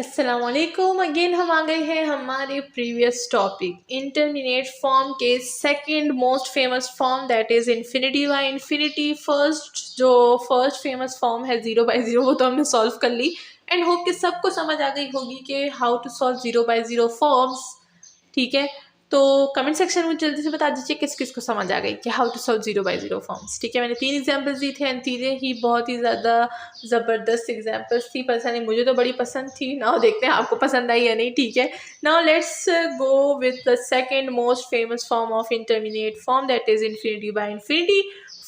अस्सलामुअलैकुम। अगेन हम आ गए हैं हमारे प्रीवियस टॉपिक इंटरमीडिएट फॉर्म के second most famous form that is infinity by infinity. First famous form है ज़ीरो बाय ज़ीरो, वो तो हमने सॉल्व कर ली एंड होप कि सबको समझ आ गई होगी कि how to solve zero by zero forms. ठीक है, तो कमेंट सेक्शन में जल्दी से बता दीजिए किस किस को समझ आ गई कि how to solve zero by zero forms. ठीक है, मैंने 3 एग्जांपल्स दी थे एंड तीनों ही बहुत ही ज़्यादा ज़बरदस्त एग्जांपल्स थी। पर्सनली मुझे तो बड़ी पसंद थी। नाउ देखते हैं आपको पसंद आई या नहीं। ठीक है, now let's go with the second most famous form of intermediate form that is infinity by infinity.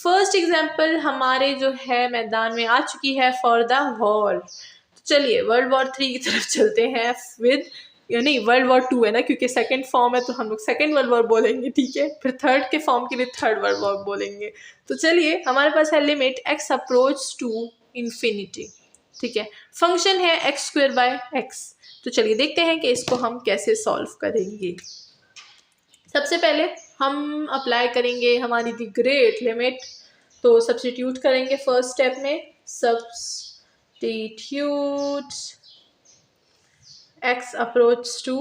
First example हमारे जो है मैदान में आ चुकी है फॉर द वॉर। तो चलिए वर्ल्ड वॉर 3 की तरफ चलते हैं विद नहीं, वर्ल्ड वॉर 2 है ना, क्योंकि सेकंड फॉर्म है तो हम लोग सेकंड वर्ल्ड वॉर बोलेंगे। ठीक है, फिर थर्ड के फॉर्म के लिए थर्ड वर्ल्ड वॉर बोलेंगे। तो चलिए हमारे पास है limit x approach to infinity. ठीक है, फंक्शन है एक्स स्क्वायर बाय एक्स। तो चलिए देखते हैं कि इसको हम कैसे सॉल्व करेंगे। सबसे पहले हम अप्लाई करेंगे हमारी दी ग्रेट लिमिट। तो सब्स्टिट्यूट करेंगे फर्स्ट स्टेप में, substitute x approach to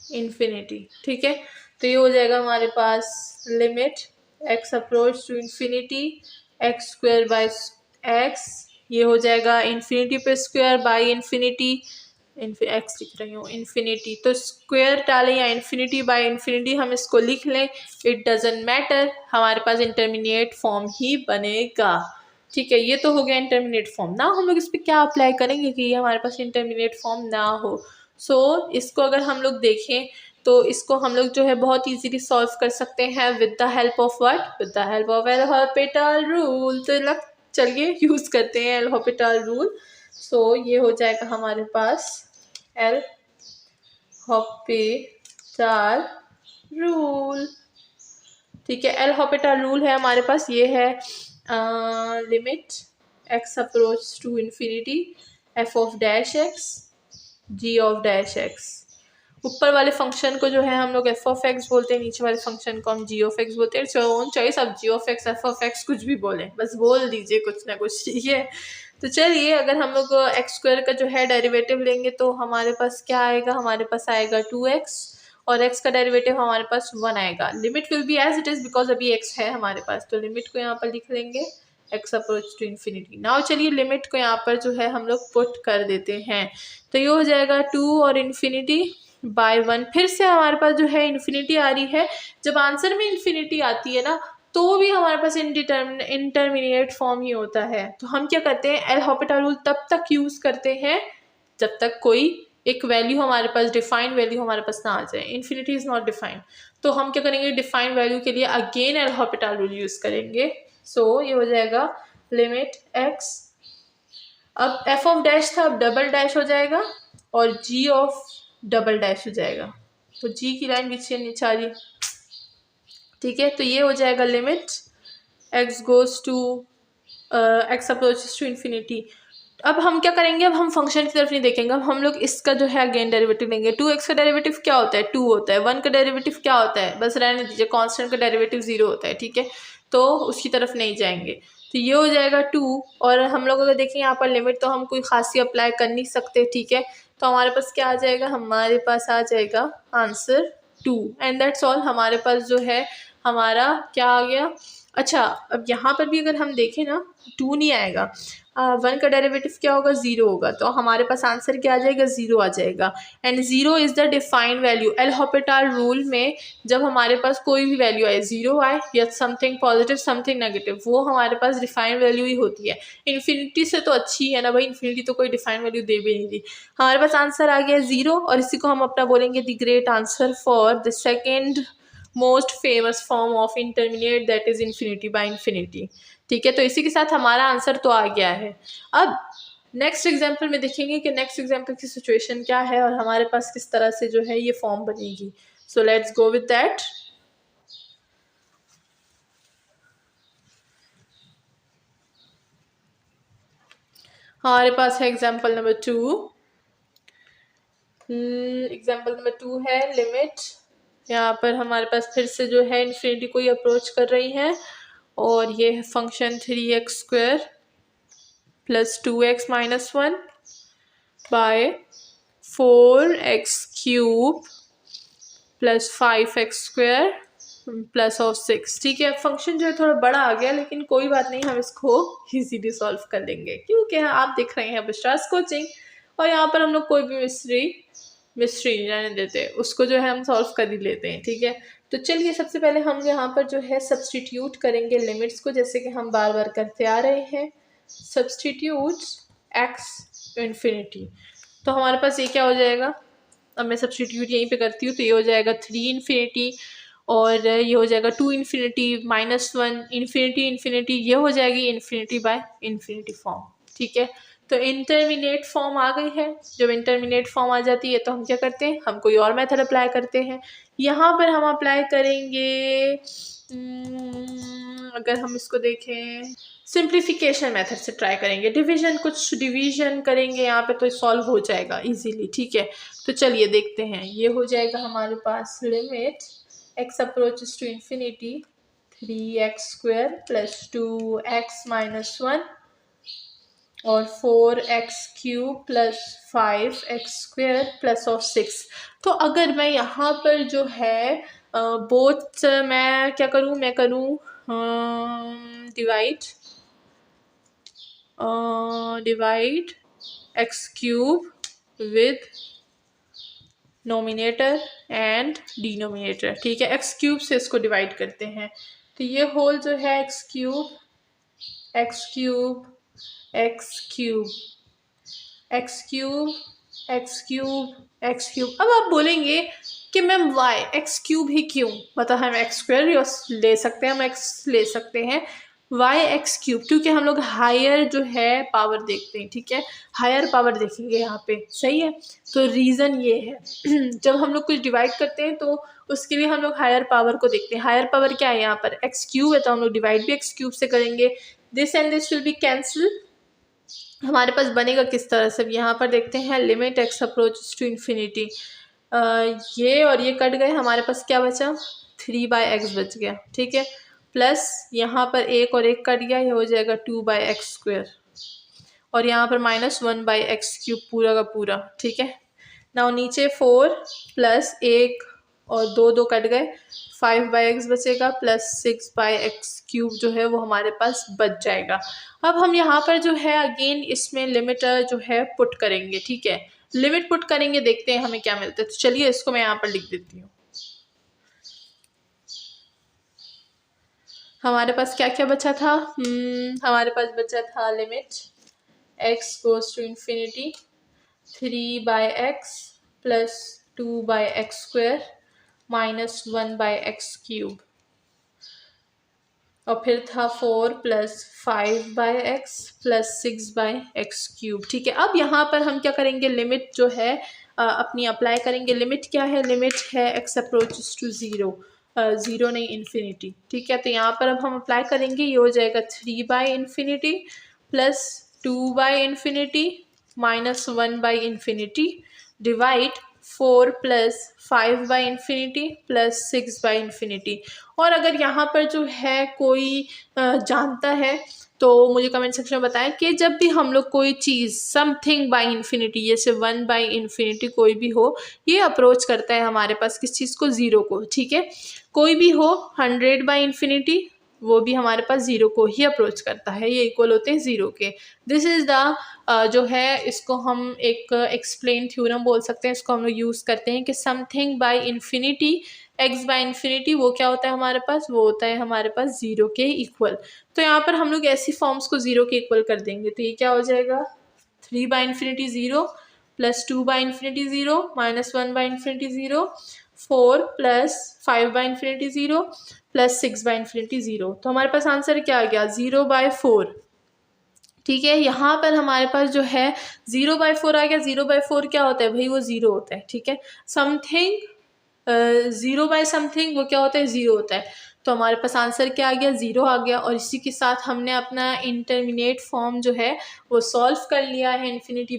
infinity. ठीक है, तो ये हो जाएगा हमारे पास limit x approach to infinity x square by x. ये हो जाएगा इन्फिनिटी पे स्क्वायर बाय इन्फिनिटी, एक्स लिख रही हूँ इन्फिनिटी, तो स्क्वायर डालें या इन्फिनिटी बाय इन्फिनिटी हम इसको लिख लें, इट डजेंट मैटर, हमारे पास इंटरमीडिएट फॉर्म ही बनेगा। ठीक है, ये तो हो गया इंटरमीडिएट फॉर्म। ना हम लोग इस पर क्या अप्लाई करेंगे कि ये हमारे पास इंटरमीडिएट फॉर्म ना हो। इसको अगर हम लोग देखें तो इसको हम लोग जो है बहुत इजीली सॉल्व कर सकते हैं with the help of what, with the help of L Hôpital rule. तो चलिए यूज़ करते हैं एल हॉपिटल रूल। ये हो जाएगा हमारे पास एल हॉपिटल रूल। ठीक है, एल हॉपिटल रूल है हमारे पास, ये है limit x approach to infinity f of dash x g of dash x. ऊपर वाले फंक्शन को जो है हम लोग एफ ऑफ एक्स बोलते हैं, नीचे वाले फंक्शन को हम जी ऑफ एक्स बोलते हैं। ओन चॉइस, आप g of x f of x कुछ भी बोलें, बस बोल दीजिए कुछ ना कुछ। ठीक है, तो चलिए अगर हम लोग एक्स स्क्वायर का जो है डेरिवेटिव लेंगे तो हमारे पास क्या आएगा, हमारे पास आएगा 2x और x का डेरिवेटिव हमारे पास 1 आएगा। Limit will be as it is because अभी x है हमारे पास, तो लिमिट को यहाँ पर लिख लेंगे x approach to infinity. Now चलिए लिमिट को यहाँ पर जो है हम लोग पुट कर देते हैं, तो ये हो जाएगा 2 और इन्फिनिटी बाय 1। फिर से हमारे पास जो है इन्फिनिटी आ रही है। जब आंसर में इन्फिनिटी आती है ना तो भी हमारे पास इंटरमीडिएट फॉर्म ही होता है। तो हम क्या करते हैं, एल हॉपिटल रूल तब तक यूज़ करते हैं जब तक कोई एक वैल्यू हमारे पास, डिफाइंड वैल्यू हमारे पास ना आ जाए। इन्फिनिटी इज़ नॉट डिफाइंड, तो हम क्या करेंगे, डिफाइंड वैल्यू के लिए again L Hôpital rule use करेंगे। ये हो जाएगा लिमिट एक्स, अब एफ ऑफ डैश था, अब डबल डैश हो जाएगा और जी ऑफ डबल डैश हो जाएगा। तो जी की लाइन नीचे आ रही। ठीक है, तो ये हो जाएगा limit x goes to x approaches to infinity. अब हम क्या करेंगे, अब हम फंक्शन की तरफ नहीं देखेंगे, अब हम लोग इसका जो है अगेन डेरिवेटिव लेंगे। 2x का डेरिवेटिव क्या होता है, 2 होता है। 1 का डेरिवेटिव क्या होता है, बस रहने दीजिए, कांस्टेंट का डेरिवेटिव 0 होता है। ठीक है, तो उसकी तरफ नहीं जाएंगे। तो ये हो जाएगा 2 और हम लोग अगर देखें यहाँ पर लिमिट तो हम कोई खासी अप्लाई कर नहीं सकते। ठीक है, तो हमारे पास क्या आ जाएगा, हमारे पास आ जाएगा आंसर 2 एंड दैट्स ऑल। हमारे पास जो है हमारा क्या आ गया। अच्छा, अब यहाँ पर भी अगर हम देखें ना 2 नहीं आएगा, 1 का डेरिवेटिव क्या होगा, 0 होगा, तो हमारे पास आंसर क्या आ जाएगा, 0 आ जाएगा। And 0 is the defined value. L Hôpital rule में जब हमारे पास कोई भी वैल्यू आए, 0 आए या समथिंग पॉजिटिव समथिंग नेगेटिव, वो हमारे पास डिफाइंड वैल्यू ही होती है। इन्फिनिटी से तो अच्छी है ना भाई, इन्फिनिटी तो कोई डिफाइंड वैल्यू दे भी नहीं दी। हमारे पास आंसर आ गया 0 और इसी को हम अपना बोलेंगे the great answer for the second most famous form of intermediate that is infinity by infinity. ठीक है, तो इसी के साथ हमारा आंसर तो आ गया है। अब नेक्स्ट एग्जाम्पल में देखेंगे कि नेक्स्ट एग्जाम्पल की सिचुएशन क्या है और हमारे पास किस तरह से जो है ये फॉर्म बनेगी। So let's go with that. हमारे पास है एग्जाम्पल नंबर 2। एग्जाम्पल नंबर 2 है लिमिट, यहाँ पर हमारे पास फिर से जो है इन्फिनिटी को ही अप्रोच कर रही है और ये है function 3x square plus 2x minus 1 by 4x³ plus 5x² plus of 6। ठीक है, फंक्शन जो है थोड़ा बड़ा आ गया, लेकिन कोई बात नहीं, हम इसको इजीली सॉल्व कर लेंगे क्योंकि आप देख रहे हैं बुशरास कोचिंग, और यहाँ पर हम लोग कोई भी मिस्ट्री रहने देते, उसको जो है हम सॉल्व कर ही लेते हैं। ठीक है, तो चलिए सबसे पहले हम यहाँ पर जो है सब्सटीट्यूट करेंगे लिमिट्स को, जैसे कि हम बार बार करते आ रहे हैं। सब्सटीट्यूट x इन्फिनिटी, तो हमारे पास ये क्या हो जाएगा, अब मैं सब्सटीट्यूट यहीं पे करती हूँ, तो ये हो जाएगा 3 इन्फिनिटी, और ये हो जाएगा 2 इन्फिनिटी -1 इन्फिनिटी, ये हो जाएगी इन्फिनिटी बाय इन्फिनिटी फॉर्म। ठीक है, तो इंटरमीडिएट फॉर्म आ गई है। जब इंटरमीडिएट फॉर्म आ जाती है तो हम क्या करते हैं, हम कोई और मेथड अप्लाई करते हैं। यहाँ पर हम अप्लाई करेंगे, अगर हम इसको देखें, सिंप्लीफिकेशन मेथड से ट्राई करेंगे, कुछ डिवीजन करेंगे यहाँ पे, तो सॉल्व हो जाएगा इजीली। ठीक है, तो चलिए देखते हैं। ये हो जाएगा हमारे पास limit x approaches to infinity 3x² plus 2x - 1 और 4x³ plus 5x² plus of 6। तो अगर मैं यहाँ पर जो है बोथ मैं क्या करूँ, मैं करूँ divide x³ with nominator and denominator. ठीक है, x³ से इसको डिवाइड करते हैं, तो ये होल जो है x³ अब आप बोलेंगे कि मैम वाई x³ ही क्यों, मतलब हम x² ले सकते हैं, हम x ले सकते हैं, वाई x³, क्योंकि हम लोग हायर जो है पावर देखते हैं। ठीक है, हायर पावर देखेंगे यहाँ पे, सही है। तो रीज़न ये है जब हम लोग कुछ डिवाइड करते हैं तो उसके लिए हम लोग हायर पावर को देखते हैं। हायर पावर क्या है, यहाँ पर x³ है, तो हम लोग डिवाइड भी x³ से करेंगे। This and this will be cancel, हमारे पास बनेगा किस तरह से, यहाँ पर देखते हैं limit x approaches to infinity, ये और ये कट गए, हमारे पास क्या बचा, 3/x बच गया। ठीक है, प्लस यहाँ पर एक और एक कट गया, ये हो जाएगा 2/x², और यहाँ पर -1/x³ पूरा का पूरा। ठीक है, नाउ नीचे 4 प्लस 1 और 2 कट गए, 5/x बचेगा, प्लस 6/x³ जो है वो हमारे पास बच जाएगा। अब हम यहाँ पर जो है अगेन इसमें लिमिट जो है पुट करेंगे। ठीक है, लिमिट पुट करेंगे, देखते हैं हमें क्या मिलता है। तो चलिए इसको मैं यहाँ पर लिख देती हूँ। हमारे पास क्या क्या बचा था, हमारे पास बचा था limit x goes to infinity 3/x plus 2/x² -1/x³, और फिर था 4 प्लस 5/x प्लस 6/x³। ठीक है, अब यहाँ पर हम क्या करेंगे, लिमिट जो है अपनी अप्लाई करेंगे। लिमिट क्या है, लिमिट है x अप्रोचेस टू 0, 0 नहीं इन्फिनिटी। ठीक है, तो यहाँ पर अब हम अप्लाई करेंगे, ये हो जाएगा 3/इन्फिनिटी प्लस 2/इन्फिनिटी -1/इन्फिनिटी डिवाइड 4 प्लस 5/इन्फिनिटी प्लस 6/इन्फिनिटी। और अगर यहाँ पर जो है कोई जानता है तो मुझे कमेंट सेक्शन में बताएं कि जब भी हम लोग कोई चीज़ समथिंग बाई इन्फिनिटी, जैसे 1/इन्फिनिटी कोई भी हो, ये अप्रोच करता है हमारे पास किस चीज़ को, 0 को। ठीक है, कोई भी हो 100/इन्फिनिटी, वो भी हमारे पास 0 को ही अप्रोच करता है, ये इक्वल होते हैं 0 के। दिस इज़ द जो है इसको हम एक एक्सप्लेन थ्योरम बोल सकते हैं, इसको हम लोग यूज़ करते हैं कि समथिंग बाई इन्फिनिटी x/इन्फिनिटी वो क्या होता है हमारे पास, वो होता है हमारे पास 0 के इक्वल। तो यहाँ पर हम लोग ऐसी फॉर्म्स को 0 के इक्वल कर देंगे, तो ये क्या हो जाएगा, 3/इन्फिनिटी 0 प्लस 2/इन्फिनिटी 0 -1/इन्फिनिटी 0, 4 प्लस 5/इन्फिनिटी 0 प्लस 6/इन्फिनिटी 0। तो हमारे पास आंसर क्या आ गया, 0/4। ठीक है, यहाँ पर हमारे पास जो है 0/4 आ गया। 0/4 क्या होता है भाई, वो 0 होता है। ठीक है, समथिंग 0/समथिंग वो क्या होता है, 0 होता है। तो हमारे पास आंसर क्या आ गया, 0 आ गया। और इसी के साथ हमने अपना इंटरमीडिएट फॉर्म जो है वो सॉल्व कर लिया है। इन्फिनिटी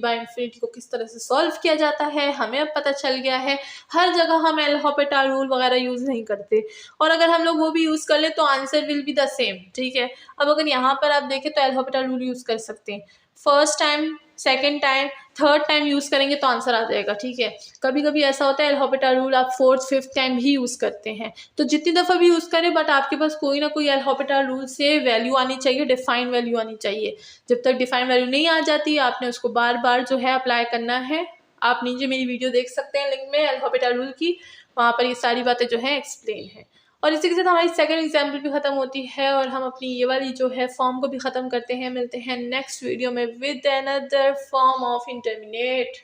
को किस तरह से सॉल्व किया जाता है हमें अब पता चल गया है। हर जगह हम एल हॉपिटल रूल वगैरह यूज़ नहीं करते, और अगर हम लोग वो भी यूज़ कर ले तो answer will be the same. ठीक है, अब अगर यहाँ पर आप देखें तो एल हॉपिटल रूल यूज़ कर सकते हैं। First time second time, third time use करेंगे तो आंसर आ जाएगा, ठीक है। कभी कभी ऐसा होता है एल हॉपिटल रूल आप फोर्थ फिफ्थ टाइम भी यूज़ करते हैं, तो जितनी दफ़ा भी यूज़ करें बट आपके पास कोई ना कोई एल हॉपिटल रूल से वैल्यू आनी चाहिए, डिफाइन वैल्यू आनी चाहिए। जब तक डिफाइन वैल्यू नहीं आ जाती आपने उसको बार बार जो है अप्लाई करना है। आप नीचे मेरी वीडियो देख सकते हैं लिंक में एल हॉपिटल रूल की, वहाँ पर ये सारी बातें जो है एक्सप्लेन है। और इसी के साथ हमारी सेकंड एग्जाम्पल भी ख़त्म होती है और हम अपनी ये वाली जो है फॉर्म को भी ख़त्म करते हैं। मिलते हैं नेक्स्ट वीडियो में with another form of intermediate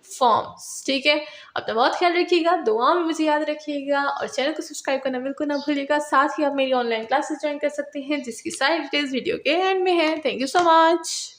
forms, ठीक है। अपना बहुत ख्याल रखिएगा, दुआ में मुझे याद रखिएगा और चैनल को सब्सक्राइब करना बिल्कुल ना भूलिएगा। साथ ही आप मेरी ऑनलाइन क्लासेस ज्वाइन कर सकते हैं जिसकी सारी डिटेल्स वीडियो के एंड में है। Thank you so much.